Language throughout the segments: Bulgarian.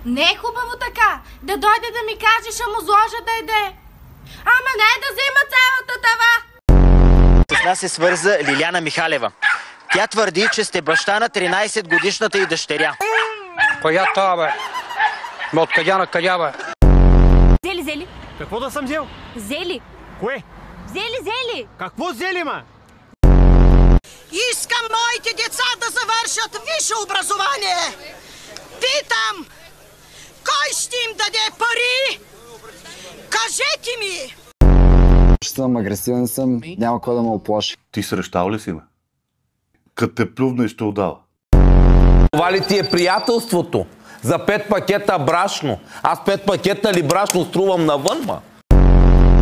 Не е хубаво така. Да дойде да ми каже, ще му сложа да еде. Ама не да взима цялата тава. С нас се свърза Лиляна Михалева. Тя твърди, че сте баща на 13-годишната й дъщеря. Коя това, бе? От къдя на къдя, бе? Зели. Какво да съм взел? Зели. Кое? Зели. Какво взели, ма? Искам моите деца да завършат висше образование. Питам, кой ще им даде пари? Кажете ми! Съм агресивен съм, няма кой да ме оплаши. Ти срещал ли си, бе? Като те плювна и ще удава. Това ли ти е приятелството? За 5 пакета брашно. Аз 5 пакета ли брашно струвам навън, ма?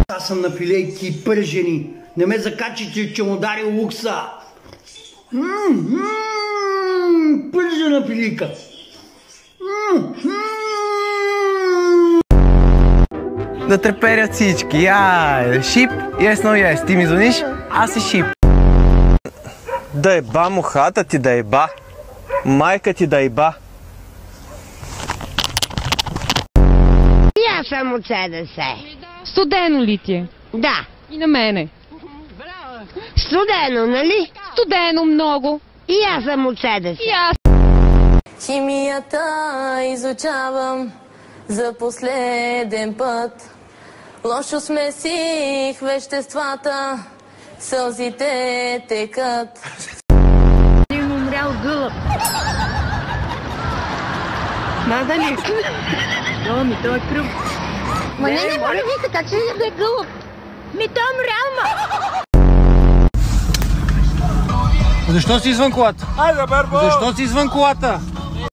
Аз съм на филейки пържени. Не ме закачите, че му удари лукса. Пържена филийка. Да треперят всички. Шип, yes. Ти ми звъниш, аз си шип. Да еба мухата ти, да еба. Майка ти да еба. И аз съм от СДС. Студено ли ти е? Да. И на мене. Студено, нали? Студено много. И аз съм от СДС. И аз. Химията изучавам за последен път. Лошо смесих веществата, сълзите текат. Един умрял гълъб. Надали. Той е кръв. Ма не може ви така, че да е гълъб. Той е умрял, ма. Защо си извън колата? Защо си извън колата?